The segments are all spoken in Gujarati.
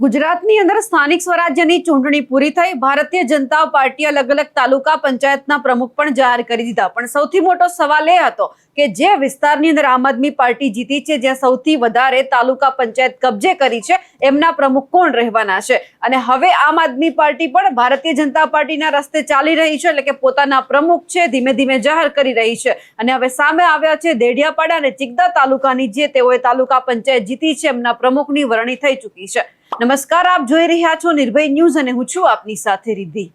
ગુજરાતની અંદર સ્થાનિક સ્વરાજ્યની ચૂંટણી પૂરી થઈ। ભારતીય જનતા પાર્ટી અલગ અલગ તાલુકા પંચાયતના પ્રમુખ પણ જાહેર કરી દીધા। પણ સૌથી મોટો સવાલ એ હતો કે જે વિસ્તારની અંદર આમ આદમી પાર્ટી જીતી છે, જ્યાં સૌથી વધારે તાલુકા પંચાયત કબજે કરી છે, એમના પ્રમુખ કોણ રહેવાના છે। અને હવે આમ આદમી પાર્ટી પણ ભારતીય જનતા પાર્ટીના રસ્તે ચાલી રહી છે, એટલે કે પોતાના પ્રમુખ છે ધીમે ધીમે જાહેર કરી રહી છે। અને હવે સામે આવ્યા છે દેડિયાપાડા અને ચિકદા તાલુકાની જે તેઓએ તાલુકા પંચાયત જીતી છે, એમના પ્રમુખની વરણી થઈ ચૂકી છે। નમસ્કાર, આપ જોઈ રહ્યા છો નિર્ભય ન્યૂઝ અને હું છું આપની સાથે રિદ્ધિ।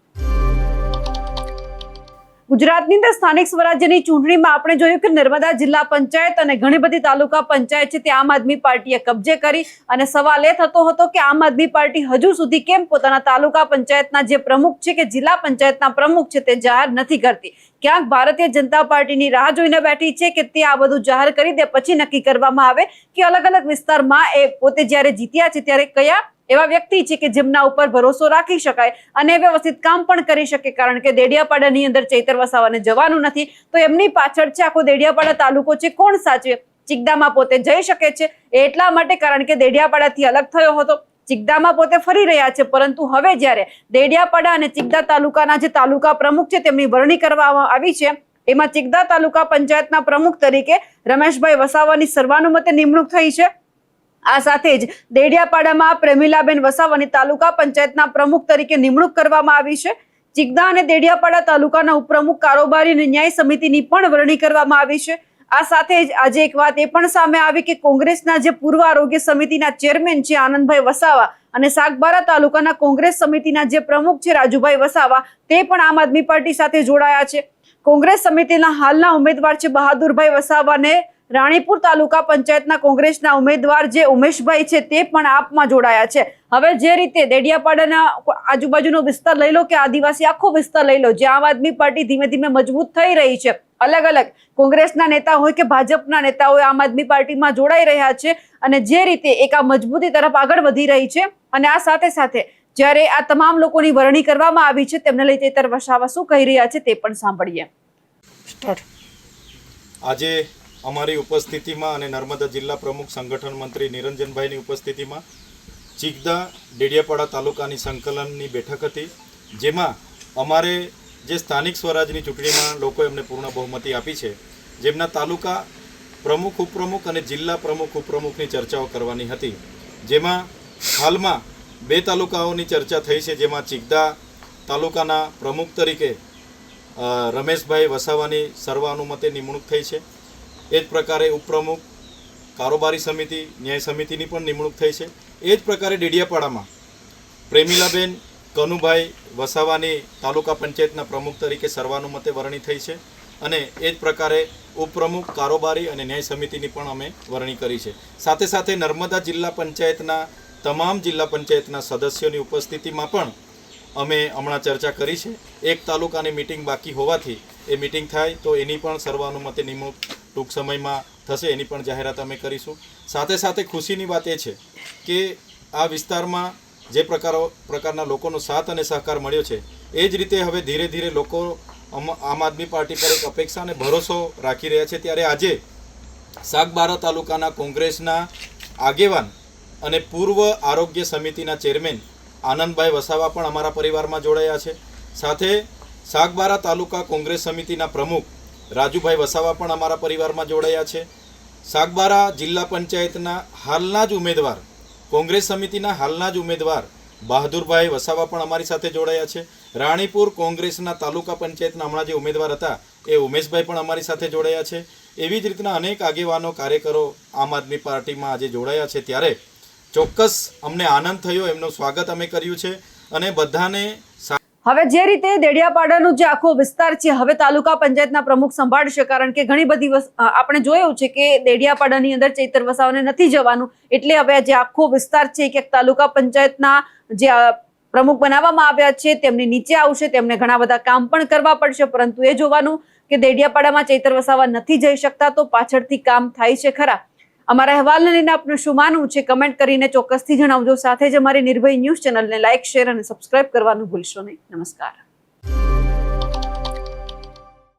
ગુજરાતની અંદર સ્થાનિક સ્વરાજ્યની ચૂંટણીમાં આપણે જોયું કે નર્મદા જિલ્લા પંચાયત અને ઘણી બધી તાલુકા પંચાયત છે તે આમ આદમી પાર્ટીએ કબજે કરી। અને સવાલ એ થતો હતો કે આમ આદમી પાર્ટી હજુ સુધી કેમ પોતાના તાલુકા પંચાયતના જે પ્રમુખ છે કે જિલ્લા પંચાયતના પ્રમુખ છે તે જાહેર નથી કરતી। ક્યાંક ભારતીય જનતા પાર્ટીની રાહ જોઈને બેઠી છે કે તે આ બધું જાહેર કરી દે, પછી નક્કી કરવામાં આવે કે અલગ અલગ વિસ્તારમાં એ પોતે જ્યારે જીત્યા છે ત્યારે કયા એવા વ્યક્તિ છે કે જેમના ઉપર ભરોસો રાખી શકાય અને વ્યવસ્થિત કામ પણ કરી શકે। કારણ કે દેડિયાપાડાની અંદર ચૈતર વસાવાને જવાનું નથી, તો એમની પાછળ છે આખો દેડિયાપાડા તાલુકો છે, કોણ સાચવે? ચિકદામાં પોતે જઈ શકે છે એટલા માટે, કારણ કે દેડિયાપાડાથી અલગ થયો હતો, ચિકદામાં પોતે ફરી રહ્યા છે। પરંતુ હવે જ્યારે દેડિયાપાડા અને ચિકદા તાલુકાના જે તાલુકા પ્રમુખ છે તેમની વરણી કરવામાં આવી છે, એમાં ચિકદા તાલુકા પંચાયતના પ્રમુખ તરીકે રમેશભાઈ વસાવાની સર્વાનુમતે નિમણૂક થઈ છે। આ સાથે જ દેડિયાપાડામાં પ્રેમીલાબેન વસાવાની તાલુકા પંચાયતના પ્રમુખ તરીકે નિમણૂક કરવામાં આવી છે। ચિકદા અને દેડિયાપાડા તાલુકાના ઉપપ્રમુખ કારોબારી અને ન્યાય સમિતિની પણ વરણી કરવામાં આવી છે। આ સાથે જ આજે એક વાત એ પણ સામે આવી કે કોંગ્રેસના જે પૂર્વ આરોગ્ય સમિતિના ચેરમેન છે આનંદભાઈ વસાવા અને સાગબારા તાલુકાના કોંગ્રેસ સમિતિના જે પ્રમુખ છે રાજુભાઈ વસાવા, તે પણ આમ આદમી પાર્ટી સાથે જોડાયા છે। કોંગ્રેસ સમિતિના હાલના ઉમેદવાર છે બહાદુરભાઈ વસાવાને રાણીપુર તાલુકા પંચાયતના કોંગ્રેસના ઉમેદવાર જે ઉમેશભાઈ છે તે પણ આપમાં જોડાયા છે। હવે જે રીતે દેડિયાપાડાના આજુબાજુનો વિસ્તાર લઈ લો કે આદિવાસી આખો વિસ્તાર લઈ લો, જે આમ આદમી પાર્ટી ધીમે ધીમે મજબૂત થઈ રહી છે, અલગ અલગ કોંગ્રેસના નેતા હોય કે ભાજપના નેતા હોય આમ આદમી પાર્ટીમાં જોડાઈ રહ્યા છે અને જે રીતે એક આ મજબૂતી તરફ આગળ વધી રહી છે। અને આ સાથે સાથે જ્યારે આ તમામ લોકોની વરણી કરવામાં આવી છે, તેમને લઈ ચૈતર વસાવા શું કહી રહ્યા છે તે પણ સાંભળીએ। આજે અમારી ઉપસ્થિતિમાં અને નર્મદા જિલ્લા પ્રમુખ સંગઠન મંત્રી નિરંજનભાઈની ઉપસ્થિતિમાં ચિકદા દેડિયાપાડા તાલુકાની સંકલનની બેઠક હતી, જેમાં અમારે જે સ્થાનિક સ્વરાજની ચૂંટણીમાં લોકોએ અમને પૂર્ણ બહુમતી આપી છે, જેમના તાલુકા પ્રમુખ ઉપપ્રમુખ અને જિલ્લા પ્રમુખ ઉપપ્રમુખની ચર્ચાઓ કરવાની હતી। જેમાં હાલમાં 2 તાલુકાઓની ચર્ચા થઈ છે, જેમાં ચિકદા તાલુકાના પ્રમુખ તરીકે રમેશભાઈ વસાવાની સર્વાનુમતે નિમણૂક થઈ છે। એ જ પ્રકારે ઉપપ્રમુખ કારોબારી સમિતિ ન્યાય સમિતિની પણ નિમણૂક થઈ છે। એ જ પ્રકારે ડેડિયાપાડામાં પ્રેમીલાબેન કનુભાઈ વસાવાની તાલુકા પંચાયતના પ્રમુખ તરીકે સર્વાનુમતે વરણી થઈ છે અને એ જ પ્રકારે ઉપપ્રમુખ કારોબારી અને ન્યાય સમિતિની પણ અમે વરણી કરી છે। સાથે સાથે નર્મદા જિલ્લા પંચાયતના તમામ જિલ્લા પંચાયતના સદસ્યોની ઉપસ્થિતિમાં પણ અમે હમણાં ચર્ચા કરી છે। એક તાલુકાની મિટિંગ બાકી હોવાથી એ મિટિંગ થાય તો એની પણ સર્વાનુમતે નિમણૂક ટૂંક સમયમાં થશે, એની પણ જાહેરાત અમે કરીશું। સાથે સાથે ખુશીની વાત એ છે કે આ વિસ્તારમાં જે પ્રકારના લોકોનો સાથ અને સહકાર મળ્યો છે, એ જ રીતે હવે ધીરે ધીરે લોકો આમ આદમી પાર્ટી પર એક અપેક્ષા અને ભરોસો રાખી રહ્યા છે। ત્યારે આજે સાગબારા તાલુકાના કોંગ્રેસના આગેવાન અને પૂર્વ આરોગ્ય સમિતિના ચેરમેન આનંદભાઈ વસાવા પણ અમારા પરિવારમાં જોડાયા છે। સાથે સાગબારા તાલુકા કોંગ્રેસ સમિતિના પ્રમુખ રાજુભાઈ વસાવા પણ અમારા પરિવારમાં જોડાયા છે। સાગબારા જિલ્લા પંચાયતના હાલના જ ઉમેદવાર કોંગ્રેસ સમિતિના હાલના જ ઉમેદવાર બહાદુરભાઈ વસાવા પણ અમારી સાથે જોડાયા છે। રાણીપુર કોંગ્રેસના તાલુકા પંચાયતના હમણાં જે ઉમેદવાર હતા એ ઉમેશભાઈ પણ અમારી સાથે જોડાયા છે। એવી જ રીતના અનેક આગેવાનો કાર્યકરો આમ આદમી પાર્ટીમાં આજે જોડાયા છે, ત્યારે ચોક્કસ અમને આનંદ થયો, એમનું સ્વાગત અમે કર્યું છે અને બધાને હવે જે રીતે દેડિયાપાડાનો જે આખો વિસ્તાર છે હવે તાલુકા પંચાયતના પ્રમુખ સંભાળશે, કારણ કે ઘણી બધી આપણે જોયું છે કે દેડિયાપાડાની અંદર ચૈતર વસાવાને નથી જવાનું, એટલે હવે જે આખો વિસ્તાર છે કે તાલુકા પંચાયતના જે પ્રમુખ બનાવવામાં આવ્યા છે તેમની નીચે આવશે, તેમને ઘણા બધા કામ પણ કરવા પડશે। પરંતુ એ જોવાનું કે દેડિયાપાડામાં ચૈતર વસાવા નથી જઈ શકતા, તો પાછળથી કામ થાય છે ખરા? અમારા અહેવાલને લઈને આપનું શું માનવું છે કમેન્ટ કરીને ચોક્કસથી જણાવજો। સાથે જ અમારી નિર્ભય ન્યૂઝ ચેનલને લાઇક, શેર અને સબસ્ક્રાઇબ કરવાનું ભૂલશો નહીં। નમસ્કાર।